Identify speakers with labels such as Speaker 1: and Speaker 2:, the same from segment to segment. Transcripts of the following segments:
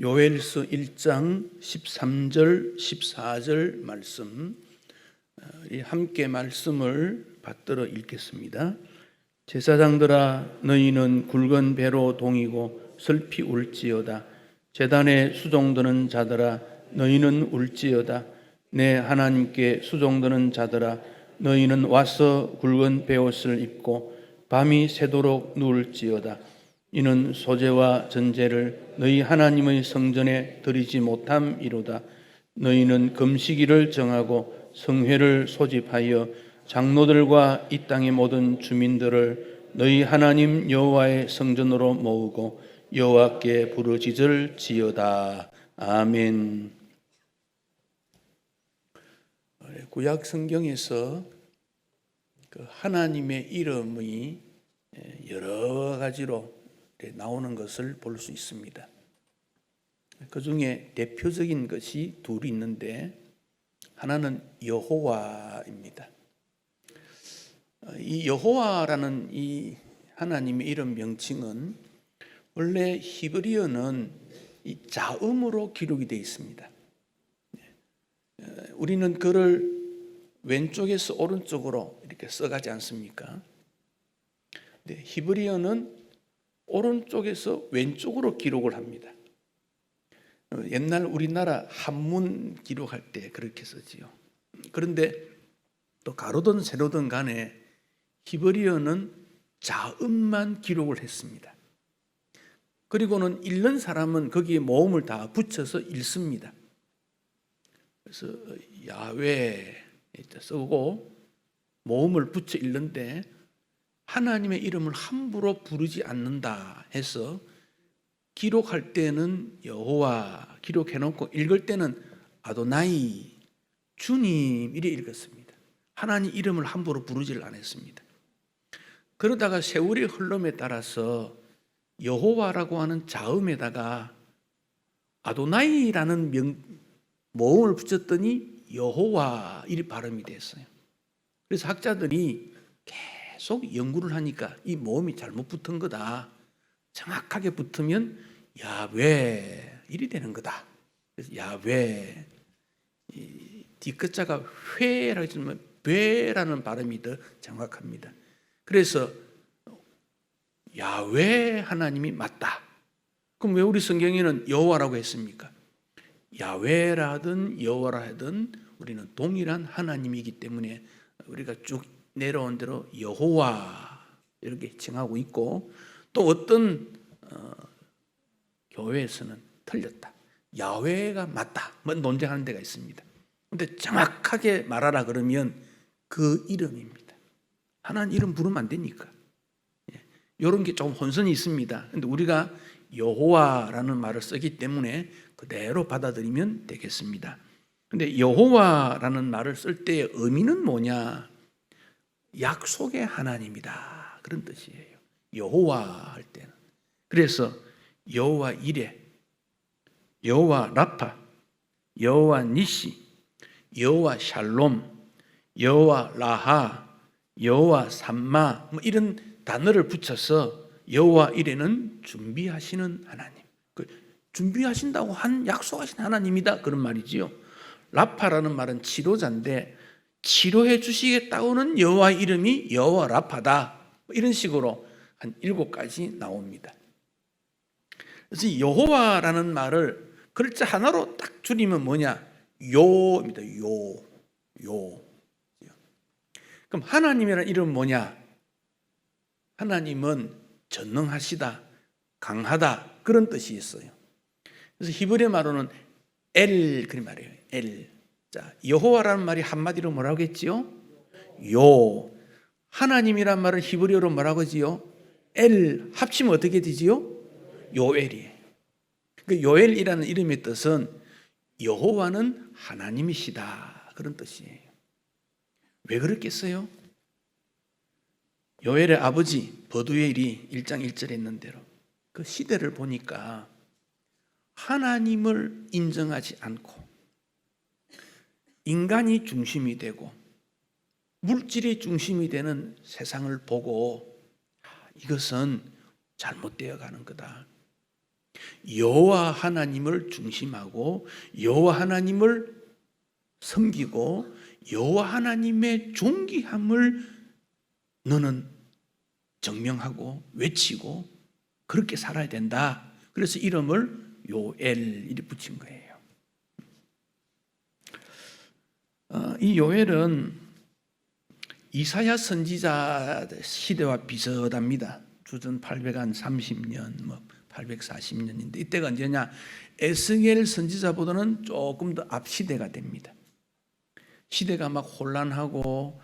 Speaker 1: 요엘서 1장 13절 14절 말씀, 함께 말씀을 받들어 읽겠습니다. 제사장들아, 너희는 굵은 배로 동이고 슬피 울지어다. 제단에 수종드는 자들아, 너희는 울지어다. 내 하나님께 수종드는 자들아, 너희는 와서 굵은 베옷을 입고 밤이 새도록 누울지어다. 이는 소제와 전제를 너희 하나님의 성전에 드리지 못함이로다. 너희는 금식일을 정하고 성회를 소집하여 장로들과 이 땅의 모든 주민들을 너희 하나님 여호와의 성전으로 모으고 여호와께 부르짖을 지어다. 아멘. 구약 성경에서 그 하나님의 이름이 여러 가지로 나오는 것을 볼 수 있습니다. 그 중에 대표적인 것이 둘이 있는데, 하나는 여호와입니다. 이 여호와라는 이 하나님의 이름 명칭은 원래 히브리어는 이 자음으로 기록이 되어 있습니다. 우리는 그를 왼쪽에서 오른쪽으로 이렇게 써가지 않습니까? 근데 히브리어는 오른쪽에서 왼쪽으로 기록을 합니다. 옛날 우리나라 한문 기록할 때 그렇게 쓰지요. 그런데 또 가로든 세로든 간에 히브리어는 자음만 기록을 했습니다. 그리고는 읽는 사람은 거기에 모음을 다 붙여서 읽습니다. 그래서 야훼 쓰고 모음을 붙여 읽는데, 하나님의 이름을 함부로 부르지 않는다 해서 기록할 때는 여호와 기록해놓고 읽을 때는 아도나이, 주님 이래 읽었습니다. 하나님 이름을 함부로 부르지를 않았습니다. 그러다가 세월의 흐름에 따라서 여호와라고 하는 자음에다가 아도나이라는 모음을 붙였더니 여호와 이리 발음이 됐어요. 그래서 학자들이 계속 연구를 하니까 이 모음이 잘못 붙은 거다. 정확하게 붙으면 야훼 이리 되는 거다. 그래서 야훼, 뒤끝자가 회라고 했지만 베라는 발음이 더 정확합니다. 그래서 야훼 하나님이 맞다. 그럼 왜 우리 성경에는 여호와라고 했습니까? 야훼라든 여호와라 하든 우리는 동일한 하나님이기 때문에 우리가 쭉 내려온 대로 여호와 이렇게 칭하고 있고, 또 어떤 교회에서는 틀렸다, 야훼가 맞다, 뭐 논쟁하는 데가 있습니다. 그런데 정확하게 말하라 그러면 그 이름입니다. 하나님 이름 부르면 안 되니까. 이런 게 조금 혼선이 있습니다. 그런데 우리가 여호와라는 말을 쓰기 때문에 그대로 받아들이면 되겠습니다. 그런데 여호와라는 말을 쓸 때의 의미는 뭐냐? 약속의 하나님이다, 그런 뜻이에요. 여호와 할 때는. 그래서 여호와 이레, 여호와 라파, 여호와 니시, 여호와 샬롬, 여호와 라하, 여호와 삼마, 뭐 이런 단어를 붙여서 여호와 이레는 준비하시는 하나님, 준비하신다고 한 약속하신 하나님이다, 그런 말이지요. 라파라는 말은 치료자인데 치료해 주시겠다고는 여호와 이름이 여호와 라파다, 이런 식으로 한 7가지 나옵니다. 그래서 여호와라는 말을 글자 하나로 딱 줄이면 뭐냐? 요입니다. 요. 그럼 하나님이라는 이름은 뭐냐? 하나님은 전능하시다, 강하다, 그런 뜻이 있어요. 그래서 히브리 말로는 엘, 그런 말이에요. 엘. 자, 여호와라는 말이 한마디로 뭐라고 했지요? 요. 하나님이란 말은 히브리어로 뭐라고 하지요? 엘. 합치면 어떻게 되지요? 요엘이에요. 그 요엘이라는 이름의 뜻은 여호와는 하나님이시다, 그런 뜻이에요. 왜 그랬겠어요? 요엘의 아버지 버두엘이 1장 1절에 있는 대로 그 시대를 보니까 하나님을 인정하지 않고 인간이 중심이 되고 물질이 중심이 되는 세상을 보고 이것은 잘못되어 가는 거다. 여호와 하나님을 중심하고 여호와 하나님을 섬기고 여호와 하나님의 존귀함을 너는 증명하고 외치고 그렇게 살아야 된다. 그래서 이름을 요엘 이렇게 붙인 거예요. 이 요엘은 이사야 선지자 시대와 비슷합니다. 주전 830년, 840년인데 이때가 언제냐? 에스겔 선지자보다는 조금 더 앞 시대가 됩니다. 시대가 막 혼란하고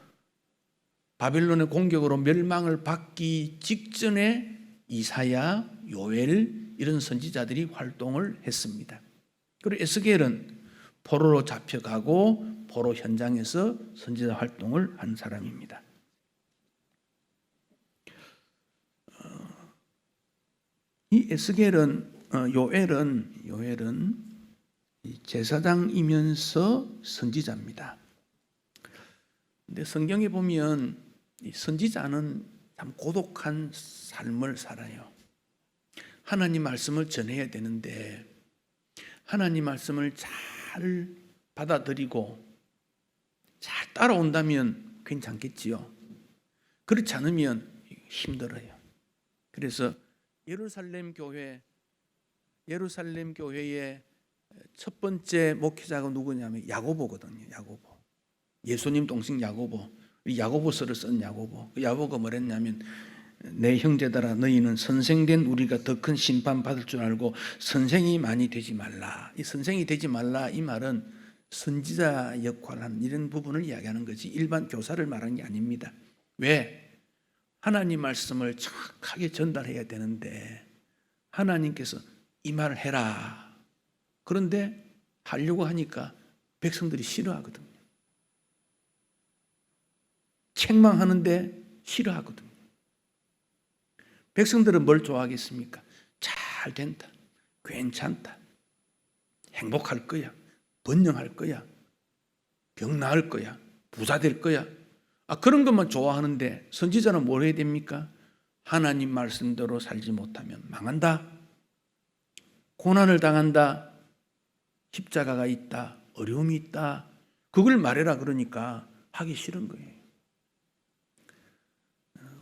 Speaker 1: 바벨론의 공격으로 멸망을 받기 직전에 이사야, 요엘 이런 선지자들이 활동을 했습니다. 그리고 에스겔은 포로로 잡혀가고 포로 현장에서 선지자 활동을 한 사람입니다. 이 에스겔은 요엘은 제사장이면서 선지자입니다. 근데 성경에 보면 이 선지자는 참 고독한 삶을 살아요. 하나님 말씀을 전해야 되는데 하나님 말씀을 잘 받아들이고 잘 따라온다면 괜찮겠지요. 그렇지 않으면 힘들어요. 그래서 예루살렘 교회의 첫 번째 목회자가 누구냐면 야고보거든요. 야고보. 예수님 동생 야고보. 야고보서를 쓴 야고보. 야고보가 뭐랬냐면 내 형제들아 너희는 선생된 우리가 더 큰 심판 받을 줄 알고 선생이 많이 되지 말라. 이 선생이 되지 말라 이 말은 선지자 역할하는 이런 부분을 이야기하는 거지 일반 교사를 말하는 게 아닙니다. 왜? 하나님 말씀을 정확하게 전달해야 되는데 하나님께서 이 말을 해라. 그런데 하려고 하니까 백성들이 싫어하거든요. 책망하는데 싫어하거든요. 백성들은 뭘 좋아하겠습니까? 잘 된다, 괜찮다, 행복할 거야, 번영할 거야, 병 나을 거야, 부자 될 거야. 그런 것만 좋아하는데 선지자는 뭘 해야 됩니까? 하나님 말씀대로 살지 못하면 망한다, 고난을 당한다, 십자가가 있다, 어려움이 있다. 그걸 말해라 그러니까 하기 싫은 거예요.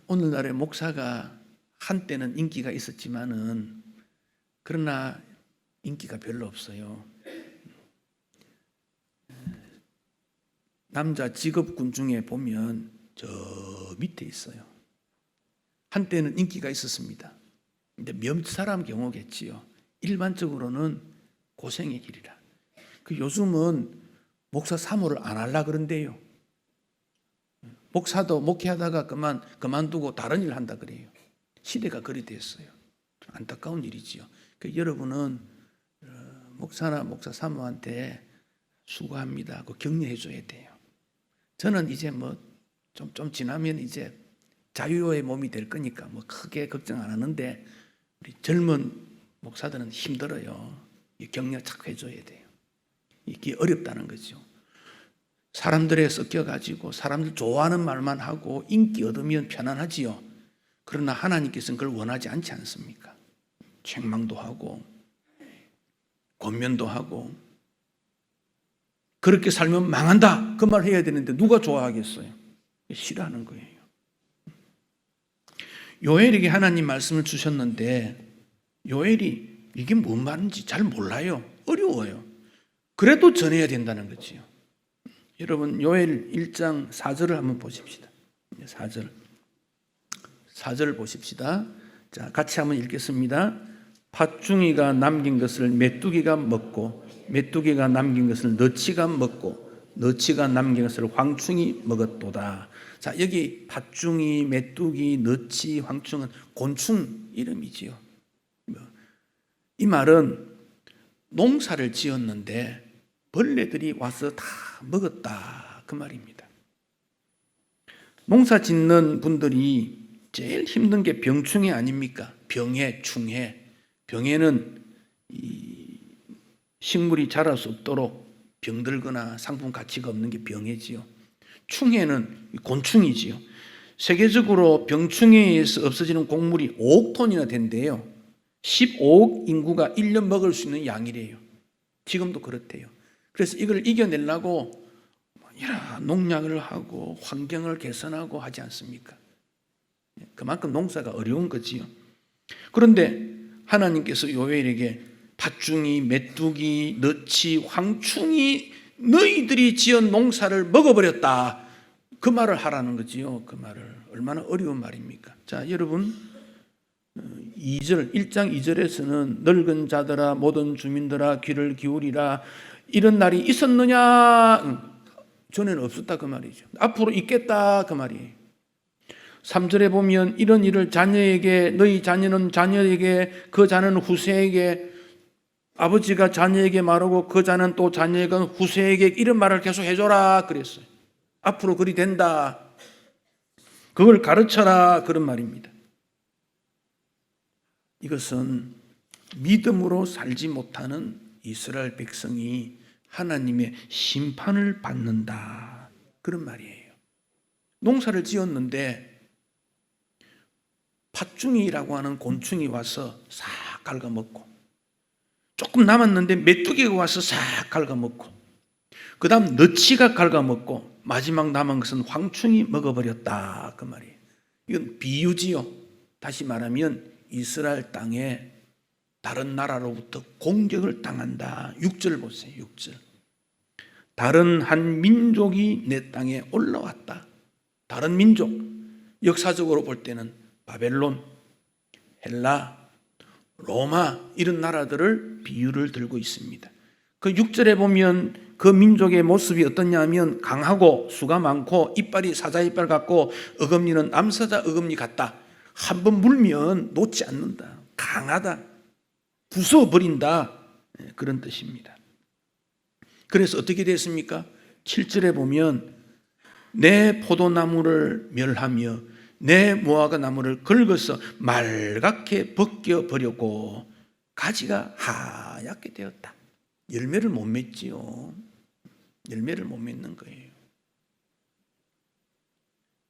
Speaker 1: 오늘날의 목사가 한때는 인기가 있었지만은 그러나 인기가 별로 없어요. 남자 직업군 중에 보면 저 밑에 있어요. 한때는 인기가 있었습니다. 근데 몇 사람 경우겠지요. 일반적으로는 고생의 길이라. 요즘은 목사 사모를 안 하려고 그런대요. 목사도 목회하다가 그만두고 다른 일 한다 그래요. 시대가 그리 됐어요. 안타까운 일이지요. 여러분은 목사나 목사 사모한테 수고합니다 하고 격려해 줘야 돼요. 저는 이제 좀 지나면 이제 자유의 몸이 될 거니까 크게 걱정 안 하는데 우리 젊은 목사들은 힘들어요. 격려 자꾸 해줘야 돼요. 이게 어렵다는 거죠. 사람들에 섞여가지고 사람들 좋아하는 말만 하고 인기 얻으면 편안하지요. 그러나 하나님께서는 그걸 원하지 않지 않습니까? 책망도 하고 권면도 하고 그렇게 살면 망한다 그 말 해야 되는데 누가 좋아하겠어요? 싫어하는 거예요. 요엘에게 하나님 말씀을 주셨는데 요엘이 이게 뭔 말인지 잘 몰라요. 어려워요. 그래도 전해야 된다는 거지요. 여러분 요엘 1장 4절을 한번 보십시다. 4절 보십시다. 자, 같이 한번 읽겠습니다. 팥중이가 남긴 것을 메뚜기가 먹고 메뚜기가 남긴 것을 너치가 먹고 너치가 남긴 것을 황충이 먹었도다. 자, 여기 팥중이, 메뚜기, 너치, 황충은 곤충 이름이지요. 이 말은 농사를 지었는데 벌레들이 와서 다 먹었다 그 말입니다. 농사 짓는 분들이 제일 힘든 게 병충해 아닙니까? 병해, 충해. 병해는 식물이 자랄 수 없도록 병들거나 상품 가치가 없는 게 병해지요. 충해는 곤충이지요. 세계적으로 병충해에서 없어지는 곡물이 5억 톤이나 된대요. 15억 인구가 1년 먹을 수 있는 양이래요. 지금도 그렇대요. 그래서 이걸 이겨내려고 여러 농약을 하고 환경을 개선하고 하지 않습니까? 그만큼 농사가 어려운 거지요. 그런데 하나님께서 요엘에게 팥중이, 메뚜기, 너치, 황충이 너희들이 지은 농사를 먹어버렸다. 그 말을 하라는 거지요. 그 말을. 얼마나 어려운 말입니까? 자, 여러분 1장 2절에서는 늙은 자들아 모든 주민들아 귀를 기울이라 이런 날이 있었느냐? 전에는 없었다 그 말이죠. 앞으로 있겠다 그 말이에요. 3절에 보면 이런 일을 자녀에게 너희 자녀는 자녀에게 그 자녀는 후세에게 아버지가 자녀에게 말하고 그 자는 또 자녀에게 후세에게 이런 말을 계속 해줘라 그랬어요. 앞으로 그리 된다. 그걸 가르쳐라 그런 말입니다. 이것은 믿음으로 살지 못하는 이스라엘 백성이 하나님의 심판을 받는다 그런 말이에요. 농사를 지었는데 팥중이라고 하는 곤충이 와서 싹 갉아먹고 조금 남았는데 메뚜기가 와서 싹 갉아먹고 그 다음 너치가 갉아먹고 마지막 남은 것은 황충이 먹어버렸다 그 말이에요. 이건 비유지요. 다시 말하면 이스라엘 땅에 다른 나라로부터 공격을 당한다. 6절 보세요. 6절. 다른 한 민족이 내 땅에 올라왔다. 다른 민족. 역사적으로 볼 때는 바벨론, 헬라, 로마 이런 나라들을 비유를 들고 있습니다. 그 6절에 보면 그 민족의 모습이 어떠냐 하면 강하고 수가 많고 이빨이 사자 이빨 같고 어금니는 남사자 어금니 같다. 한번 물면 놓지 않는다. 강하다. 부숴버린다. 그런 뜻입니다. 그래서 어떻게 됐습니까? 7절에 보면 내 포도나무를 멸하며 내 무화과 나무를 긁어서 말갛게 벗겨버렸고 가지가 하얗게 되었다. 열매를 못 맺지요. 열매를 못 맺는 거예요.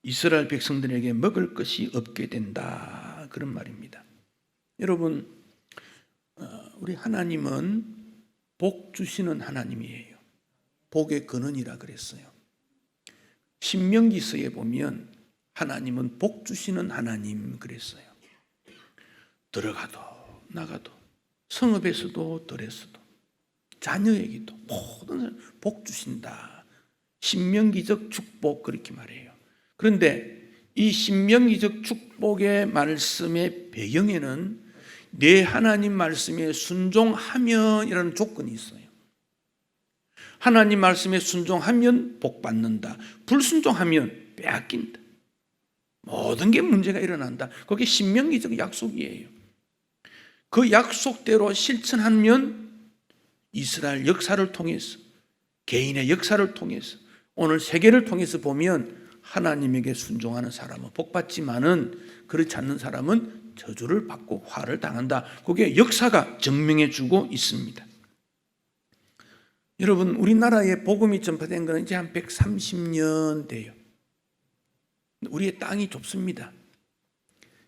Speaker 1: 이스라엘 백성들에게 먹을 것이 없게 된다. 그런 말입니다. 여러분, 우리 하나님은 복 주시는 하나님이에요. 복의 근원이라 그랬어요. 신명기서에 보면 하나님은 복 주시는 하나님 그랬어요. 들어가도 나가도 성읍에서도 들에서도 자녀에게도 모든 사람 복 주신다. 신명기적 축복 그렇게 말해요. 그런데 이 신명기적 축복의 말씀의 배경에는 내 하나님 말씀에 순종하면이라는 조건이 있어요. 하나님 말씀에 순종하면 복 받는다. 불순종하면 빼앗긴다. 모든 게 문제가 일어난다. 그게 신명기적 약속이에요. 그 약속대로 실천하면 이스라엘 역사를 통해서 개인의 역사를 통해서 오늘 세계를 통해서 보면 하나님에게 순종하는 사람은 복 받지만은 그렇지 않는 사람은 저주를 받고 화를 당한다. 그게 역사가 증명해 주고 있습니다. 여러분 우리나라에 복음이 전파된 것은 이제 한 130년 돼요. 우리의 땅이 좁습니다.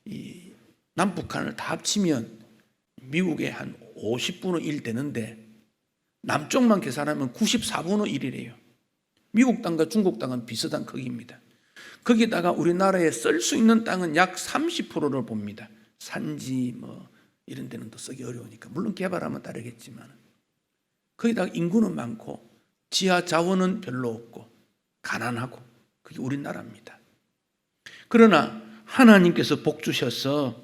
Speaker 1: 이 남북한을 다 합치면 미국의 한 50분의 1 되는데 남쪽만 계산하면 94분의 1이래요. 미국 땅과 중국 땅은 비슷한 크기입니다. 거기다가 우리나라에 쓸 수 있는 땅은 약 30%를 봅니다. 산지 뭐 이런 데는 더 쓰기 어려우니까 물론 개발하면 다르겠지만 거기다가 인구는 많고 지하 자원은 별로 없고 가난하고 그게 우리나라입니다. 그러나 하나님께서 복 주셔서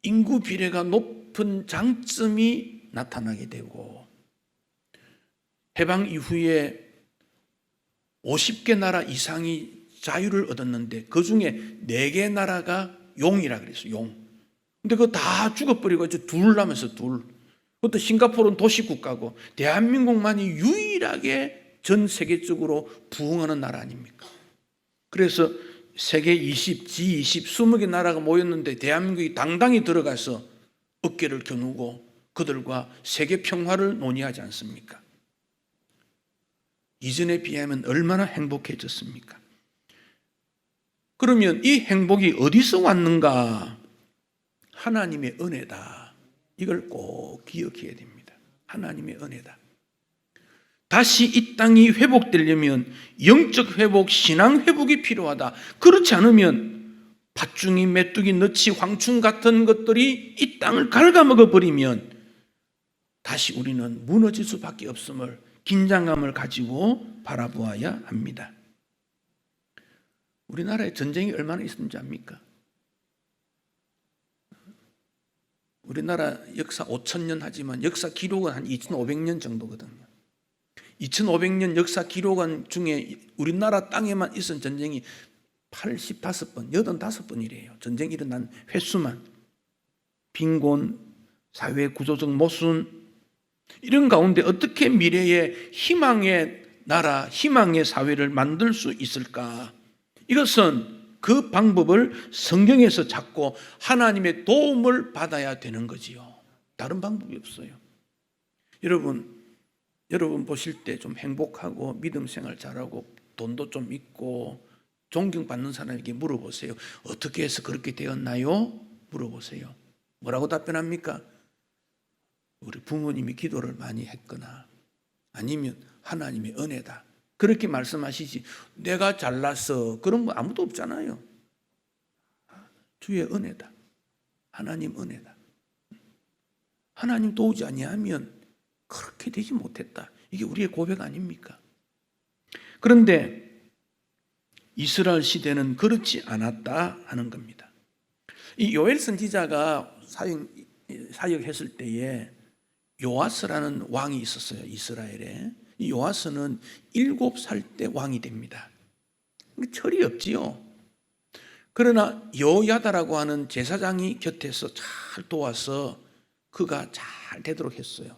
Speaker 1: 인구 비례가 높은 장점이 나타나게 되고 해방 이후에 50개 나라 이상이 자유를 얻었는데 그중에 4개 나라가 용이라 그랬어요. 용. 근데 그거 다 죽어버리고 이제 둘 남아서 둘. 그것도 싱가포르는 도시국가고 대한민국만이 유일하게 전 세계적으로 부흥하는 나라 아닙니까? 그래서 세계 20, G20, 20개 나라가 모였는데 대한민국이 당당히 들어가서 어깨를 겨누고 그들과 세계 평화를 논의하지 않습니까? 이전에 비하면 얼마나 행복해졌습니까? 그러면 이 행복이 어디서 왔는가? 하나님의 은혜다. 이걸 꼭 기억해야 됩니다. 하나님의 은혜다. 다시 이 땅이 회복되려면 영적 회복, 신앙 회복이 필요하다. 그렇지 않으면 팥중이, 메뚜기, 너치, 황충 같은 것들이 이 땅을 갉아먹어 버리면 다시 우리는 무너질 수밖에 없음을 긴장감을 가지고 바라보아야 합니다. 우리나라에 전쟁이 얼마나 있는지 압니까? 우리나라 역사 5,000년 하지만 역사 기록은 한 2,500년 정도거든요. 2,500년 역사 기록원 중에 우리나라 땅에만 있은 전쟁이 85번, 85번이래요. 전쟁이 일어난 횟수만. 빈곤, 사회 구조적 모순, 이런 가운데 어떻게 미래의 희망의 나라, 희망의 사회를 만들 수 있을까? 이것은 그 방법을 성경에서 찾고 하나님의 도움을 받아야 되는 거지요. 다른 방법이 없어요. 여러분 보실 때 좀 행복하고 믿음 생활 잘하고 돈도 좀 있고 존경받는 사람에게 물어보세요. 어떻게 해서 그렇게 되었나요? 물어보세요. 뭐라고 답변합니까? 우리 부모님이 기도를 많이 했거나 아니면 하나님의 은혜다. 그렇게 말씀하시지 내가 잘났어 그런 거 아무도 없잖아요. 주의 은혜다. 하나님 은혜다. 하나님 도우지 아니하면 그렇게 되지 못했다. 이게 우리의 고백 아닙니까? 그런데 이스라엘 시대는 그렇지 않았다 하는 겁니다. 이 요엘 선지자가 사역했을 때에 요아스라는 왕이 있었어요. 이스라엘에. 이 요아스는 7살 때 왕이 됩니다. 철이 없지요. 그러나 여호야다라고 하는 제사장이 곁에서 잘 도와서 그가 잘 되도록 했어요.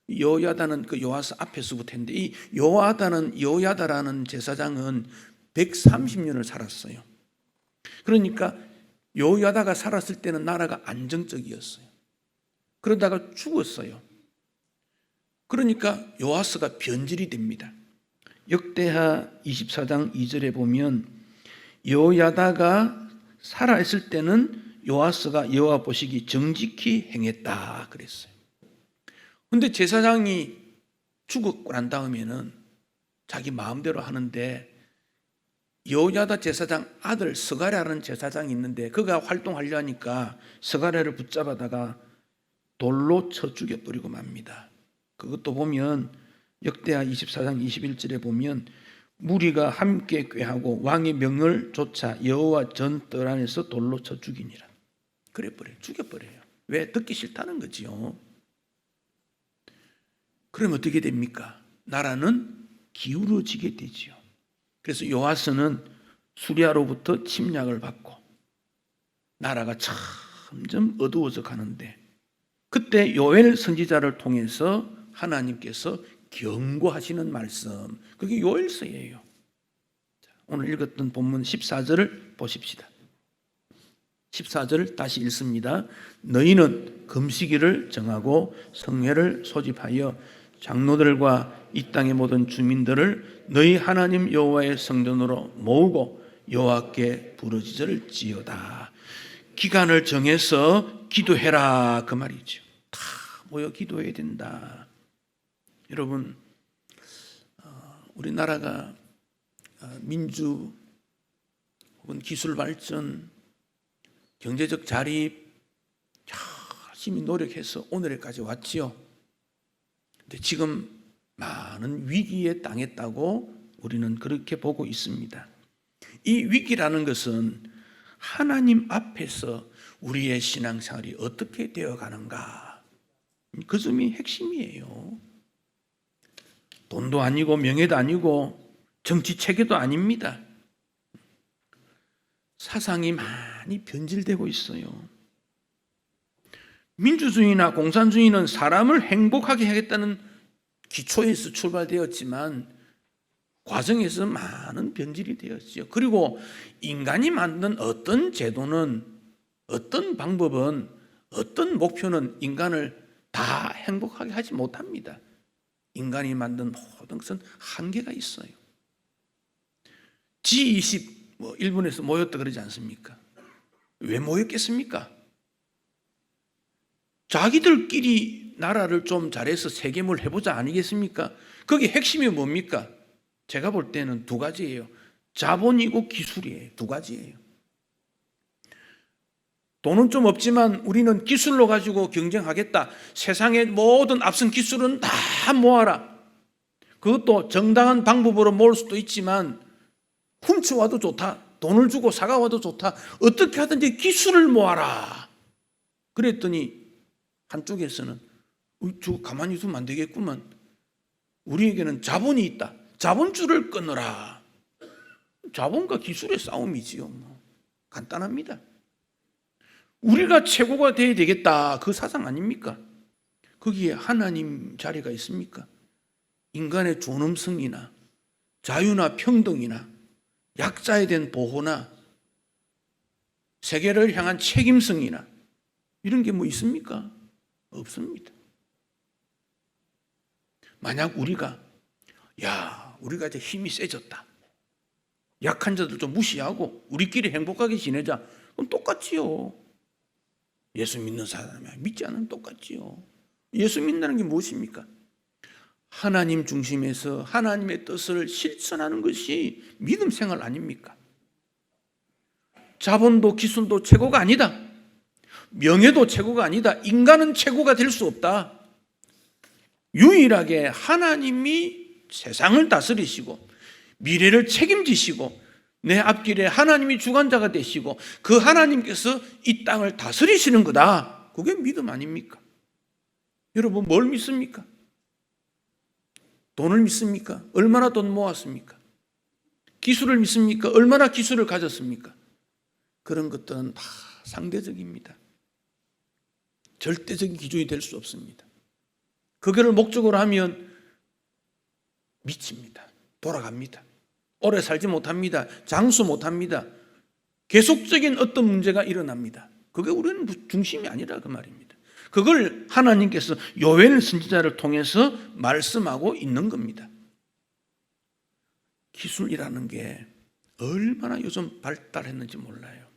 Speaker 1: 여호야다는 그 요아스 앞에서부터 했는데 이 여호야다라는 제사장은 130년을 살았어요. 그러니까 여호야다가 살았을 때는 나라가 안정적이었어요. 그러다가 죽었어요. 그러니까 요아스가 변질이 됩니다. 역대하 24장 2절에 보면 여호야다가 살아있을 때는 요아스가 여호와 보시기 정직히 행했다 그랬어요. 그런데 제사장이 죽었고 난 다음에는 자기 마음대로 하는데 여호야다 제사장 아들 스가랴라는 제사장이 있는데 그가 활동하려 하니까 스가랴를 붙잡아다가 돌로 쳐 죽여버리고 맙니다. 그것도 보면 역대하 24장 21절에 보면 무리가 함께 꾀하고 왕의 명을 쫓아 여호와 전뜰 안에서 돌로 쳐 죽이니라. 그래버려요. 죽여버려요. 왜? 듣기 싫다는 거지요. 그럼 어떻게 됩니까? 나라는 기울어지게 되지요. 그래서 요아스는 수리아로부터 침략을 받고 나라가 점점 어두워져 가는데 그때 요엘 선지자를 통해서 하나님께서 경고하시는 말씀, 그게 요엘서예요. 오늘 읽었던 본문 14절을 보십시다. 14절 다시 읽습니다. 너희는 금식일을 정하고 성회를 소집하여 장로들과 이 땅의 모든 주민들을 너희 하나님 여호와의 성전으로 모으고 여호와께 부르짖을 지어다. 기간을 정해서 기도해라 그 말이죠. 다 모여 기도해야 된다. 여러분, 우리나라가 민주 혹은 기술 발전, 경제적 자립 열심히 노력해서 오늘까지 왔지요. 근데 지금 많은 위기에 당했다고 우리는 그렇게 보고 있습니다. 이 위기라는 것은 하나님 앞에서 우리의 신앙생활이 어떻게 되어가는가, 그 점이 핵심이에요. 돈도 아니고 명예도 아니고 정치 체계도 아닙니다. 사상이 많이 변질되고 있어요. 민주주의나 공산주의는 사람을 행복하게 하겠다는 기초에서 출발되었지만 과정에서 많은 변질이 되었죠. 그리고 인간이 만든 어떤 제도는, 어떤 방법은, 어떤 목표는 인간을 다 행복하게 하지 못합니다. 인간이 만든 모든 것은 한계가 있어요. G20 일본에서 모였다 그러지 않습니까? 왜 모였겠습니까? 자기들끼리 나라를 좀 잘해서 세계물 해보자 아니겠습니까? 거기 핵심이 뭡니까? 제가 볼 때는 두 가지예요. 자본이고 기술이에요. 두 가지예요. 돈은 좀 없지만 우리는 기술로 가지고 경쟁하겠다. 세상의 모든 앞선 기술은 다 모아라. 그것도 정당한 방법으로 모을 수도 있지만 훔쳐와도 좋다. 돈을 주고 사가와도 좋다. 어떻게 하든지 기술을 모아라. 그랬더니 한쪽에서는 저 가만히 두면 안 되겠구만. 우리에게는 자본이 있다. 자본줄을 끊어라. 자본과 기술의 싸움이지요. 뭐. 간단합니다. 우리가 최고가 돼야 되겠다. 그 사상 아닙니까? 거기에 하나님 자리가 있습니까? 인간의 존엄성이나 자유나 평등이나 약자에 대한 보호나 세계를 향한 책임성이나 이런 게 뭐 있습니까? 없습니다. 만약 우리가 우리가 이제 힘이 세졌다. 약한 자들 좀 무시하고 우리끼리 행복하게 지내자. 그럼 똑같지요. 예수 믿는 사람이 믿지 않으면 똑같지요. 예수 믿는다는 게 무엇입니까? 하나님 중심에서 하나님의 뜻을 실천하는 것이 믿음 생활 아닙니까? 자본도 기술도 최고가 아니다. 명예도 최고가 아니다. 인간은 최고가 될 수 없다. 유일하게 하나님이 세상을 다스리시고 미래를 책임지시고 내 앞길에 하나님이 주관자가 되시고 그 하나님께서 이 땅을 다스리시는 거다. 그게 믿음 아닙니까? 여러분 뭘 믿습니까? 돈을 믿습니까? 얼마나 돈 모았습니까? 기술을 믿습니까? 얼마나 기술을 가졌습니까? 그런 것들은 다 상대적입니다. 절대적인 기준이 될 수 없습니다. 그거를 목적으로 하면 미칩니다. 돌아갑니다. 오래 살지 못합니다. 장수 못합니다. 계속적인 어떤 문제가 일어납니다. 그게 우리는 중심이 아니라 그 말입니다. 그걸 하나님께서 요엘 선지자를 통해서 말씀하고 있는 겁니다. 기술이라는 게 얼마나 요즘 발달했는지 몰라요.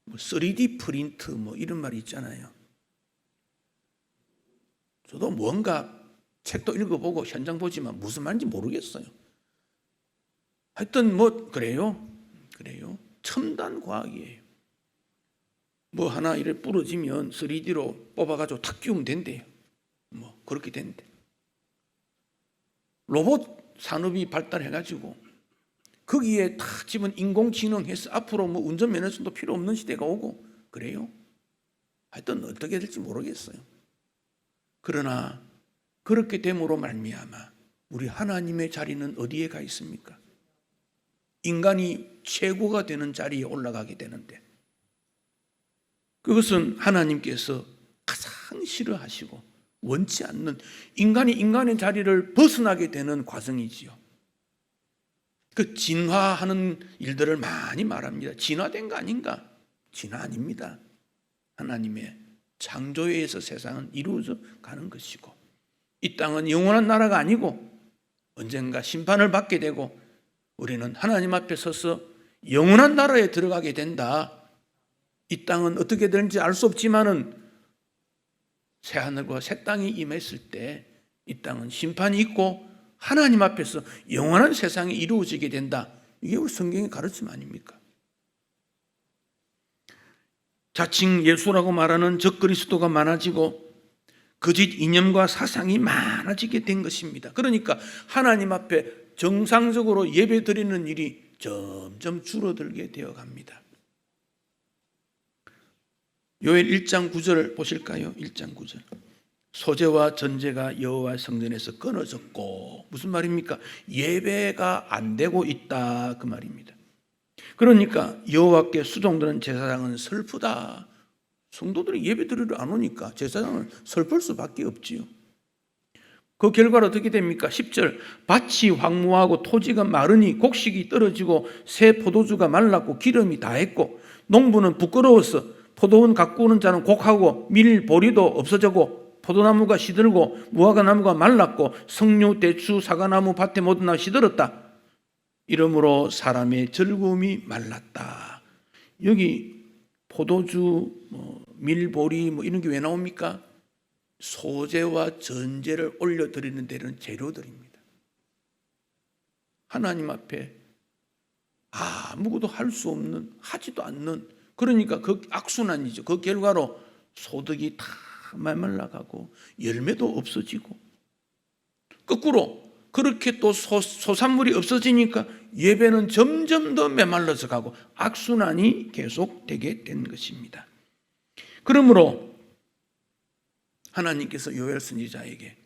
Speaker 1: 3D 프린트 이런 말이 있잖아요. 저도 뭔가 책도 읽어보고 현장 보지만 무슨 말인지 모르겠어요. 하여튼 그래요. 첨단 과학이에요. 하나 이렇게 부러지면 3D로 뽑아가지고 탁 끼우면 된대요. 그렇게 된대. 로봇 산업이 발달해가지고 거기에 탁 집은 인공지능해서 앞으로 운전면허증도 필요 없는 시대가 오고 그래요. 하여튼 어떻게 될지 모르겠어요. 그러나 그렇게 됨으로 말미암아 우리 하나님의 자리는 어디에 가 있습니까? 인간이 최고가 되는 자리에 올라가게 되는데 그것은 하나님께서 가장 싫어하시고 원치 않는 인간이 인간의 자리를 벗어나게 되는 과정이지요. 그 진화하는 일들을 많이 말합니다. 진화된 거 아닌가? 진화 아닙니다. 하나님의 창조에 의해서 세상은 이루어져 가는 것이고 이 땅은 영원한 나라가 아니고 언젠가 심판을 받게 되고 우리는 하나님 앞에 서서 영원한 나라에 들어가게 된다. 이 땅은 어떻게 되는지 알 수 없지만은 새하늘과 새 땅이 임했을 때 이 땅은 심판이 있고 하나님 앞에서 영원한 세상이 이루어지게 된다. 이게 우리 성경의 가르침 아닙니까? 자칭 예수라고 말하는 적그리스도가 많아지고 거짓 이념과 사상이 많아지게 된 것입니다. 그러니까 하나님 앞에 정상적으로 예배 드리는 일이 점점 줄어들게 되어 갑니다. 요엘 1장 9절 보실까요? 1장 9절. 소재와 전제가 여호와 성전에서 끊어졌고 무슨 말입니까? 예배가 안 되고 있다 그 말입니다. 그러니까 여호와께 수종드는 제사장은 슬프다. 성도들이 예배 드리러 안 오니까 제사장은 슬플 수밖에 없지요. 그 결과로 어떻게 됩니까? 10절. 밭이 황무하고 토지가 마르니 곡식이 떨어지고 새 포도주가 말랐고 기름이 다했고 농부는 부끄러워서 포도원 가꾸는 자는 곡하고 밀 보리도 없어지고 포도나무가 시들고 무화과나무가 말랐고 석류, 대추, 사과나무 밭에 모든 나무 시들었다. 이러므로 사람의 즐거움이 말랐다. 여기 포도주, 밀보리 이런 게 왜 나옵니까? 소재와 전제를 올려드리는 데는 재료들입니다. 하나님 앞에 아무것도 할 수 없는, 하지도 않는, 그러니까 그 악순환이죠. 그 결과로 소득이 다 말라가고 열매도 없어지고, 거꾸로 그렇게 또 소산물이 없어지니까 예배는 점점 더 메말라져 가고 악순환이 계속되게 된 것입니다. 그러므로 하나님께서 요엘 선지자에게,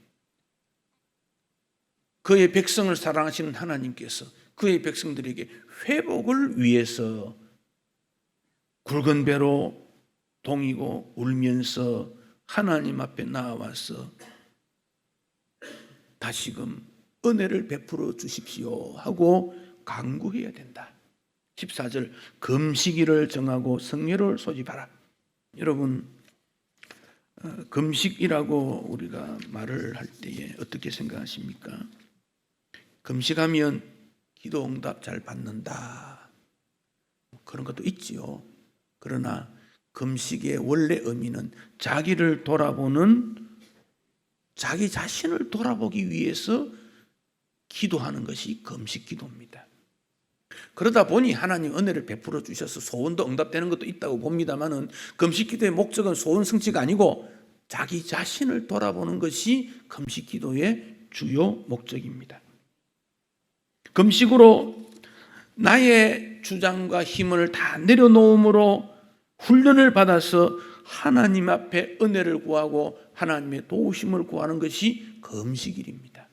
Speaker 1: 그의 백성을 사랑하시는 하나님께서 그의 백성들에게 회복을 위해서 굵은 배로 동이고 울면서 하나님 앞에 나와서 다시금 은혜를 베풀어 주십시오 하고 간구해야 된다. 14절, 금식일을 정하고 성례를 소집하라. 여러분, 금식이라고 우리가 말을 할 때에 어떻게 생각하십니까? 금식하면 기도 응답 잘 받는다, 그런 것도 있지요. 그러나 금식의 원래 의미는 자기를 돌아보는, 자기 자신을 돌아보기 위해서 기도하는 것이 금식 기도입니다. 그러다 보니 하나님 은혜를 베풀어 주셔서 소원도 응답되는 것도 있다고 봅니다만은, 금식 기도의 목적은 소원 성취가 아니고 자기 자신을 돌아보는 것이 금식 기도의 주요 목적입니다. 금식으로 나의 주장과 힘을 다 내려놓음으로 훈련을 받아서 하나님 앞에 은혜를 구하고 하나님의 도우심을 구하는 것이 금식일입니다.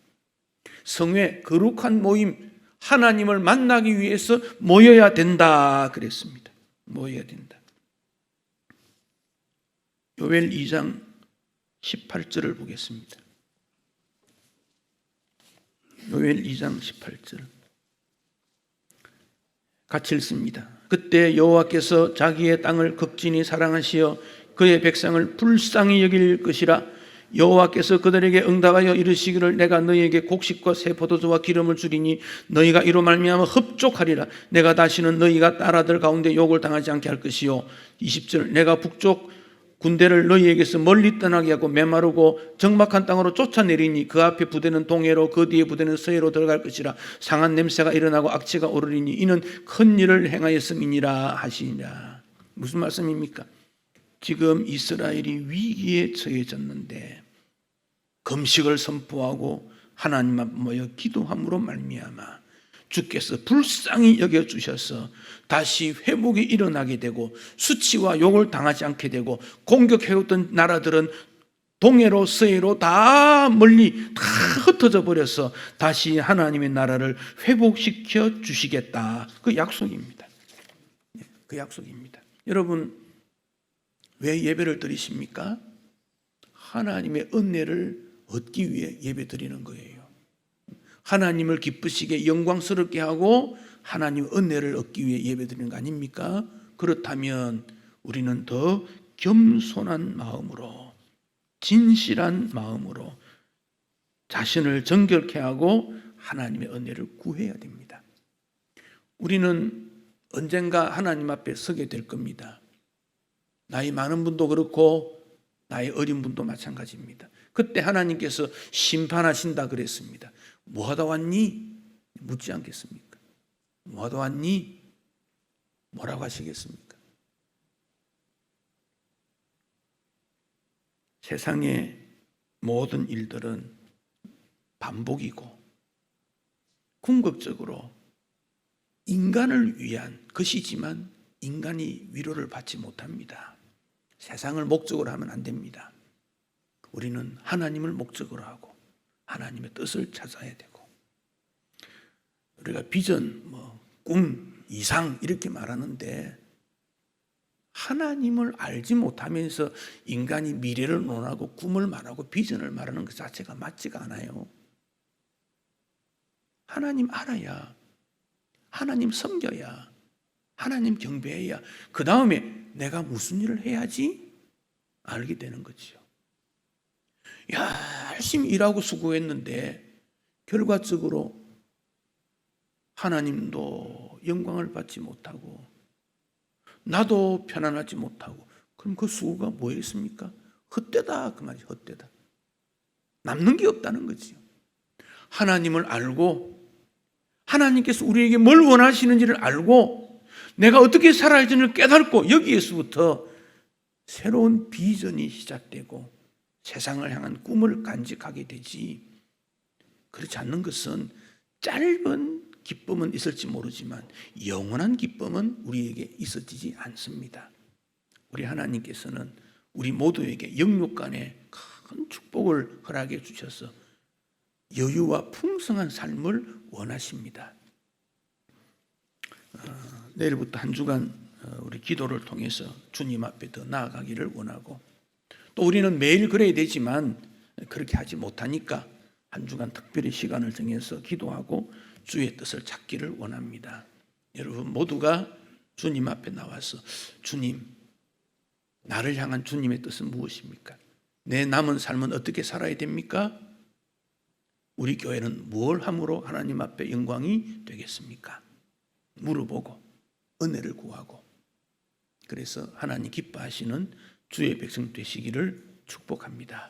Speaker 1: 성회, 거룩한 모임, 하나님을 만나기 위해서 모여야 된다 그랬습니다. 모여야 된다. 요엘 2장 18절을 보겠습니다. 요엘 2장 18절 같이 읽습니다. 그때 여호와께서 자기의 땅을 극진히 사랑하시어 그의 백성을 불쌍히 여길 것이라. 여호와께서 그들에게 응답하여 이르시기를 내가 너희에게 곡식과 새 포도주와 기름을 주리니 너희가 이로 말미암아 흡족하리라. 내가 다시는 너희가 딸아들 가운데 욕을 당하지 않게 할 것이요. 20절, 내가 북쪽 군대를 너희에게서 멀리 떠나게 하고 메마르고 적막한 땅으로 쫓아내리니 그 앞에 부대는 동해로 그 뒤에 부대는 서해로 들어갈 것이라. 상한 냄새가 일어나고 악취가 오르리니 이는 큰 일을 행하였음이니라 하시니라. 무슨 말씀입니까? 지금 이스라엘이 위기에 처해졌는데 금식을 선포하고 하나님 앞 모여 기도함으로 말미암아 주께서 불쌍히 여겨주셔서 다시 회복이 일어나게 되고 수치와 욕을 당하지 않게 되고 공격해왔던 나라들은 동해로 서해로 다 멀리 다 흩어져 버려서 다시 하나님의 나라를 회복시켜 주시겠다. 그 약속입니다. 그 약속입니다. 여러분, 왜 예배를 드리십니까? 하나님의 은혜를 얻기 위해 예배 드리는 거예요. 하나님을 기쁘시게 영광스럽게 하고 하나님의 은혜를 얻기 위해 예배 드리는 거 아닙니까? 그렇다면 우리는 더 겸손한 마음으로, 진실한 마음으로 자신을 정결케 하고 하나님의 은혜를 구해야 됩니다. 우리는 언젠가 하나님 앞에 서게 될 겁니다. 나이 많은 분도 그렇고 나이 어린 분도 마찬가지입니다. 그때 하나님께서 심판하신다 그랬습니다. 뭐하다 왔니? 묻지 않겠습니까? 뭐하다 왔니? 뭐라고 하시겠습니까? 세상의 모든 일들은 반복이고 궁극적으로 인간을 위한 것이지만 인간이 위로를 받지 못합니다. 세상을 목적으로 하면 안 됩니다. 우리는 하나님을 목적으로 하고 하나님의 뜻을 찾아야 되고, 우리가 비전, 꿈, 이상 이렇게 말하는데 하나님을 알지 못하면서 인간이 미래를 논하고 꿈을 말하고 비전을 말하는 것 자체가 맞지가 않아요. 하나님 알아야, 하나님 섬겨야, 하나님 경배해야 그 다음에 내가 무슨 일을 해야지 알게 되는 거죠. 열심히 일하고 수고했는데 결과적으로 하나님도 영광을 받지 못하고 나도 편안하지 못하고. 그럼 그 수고가 뭐였습니까? 헛되다 그 말이 헛되다. 남는 게 없다는 거지요. 하나님을 알고 하나님께서 우리에게 뭘 원하시는지를 알고 내가 어떻게 살아야 되는지를 깨닫고 여기에서부터 새로운 비전이 시작되고 세상을 향한 꿈을 간직하게 되지. 그렇지 않는 것은 짧은 기쁨은 있을지 모르지만 영원한 기쁨은 우리에게 있어지지 않습니다. 우리 하나님께서는 우리 모두에게 영육 간에 큰 축복을 허락해 주셔서 여유와 풍성한 삶을 원하십니다. 내일부터 한 주간 우리 기도를 통해서 주님 앞에 더 나아가기를 원하고, 또 우리는 매일 그래야 되지만 그렇게 하지 못하니까 한 주간 특별히 시간을 정해서 기도하고 주의 뜻을 찾기를 원합니다. 여러분 모두가 주님 앞에 나와서 주님, 나를 향한 주님의 뜻은 무엇입니까? 내 남은 삶은 어떻게 살아야 됩니까? 우리 교회는 뭘 함으로 하나님 앞에 영광이 되겠습니까? 물어보고 은혜를 구하고, 그래서 하나님 기뻐하시는 주의 백성 되시기를 축복합니다.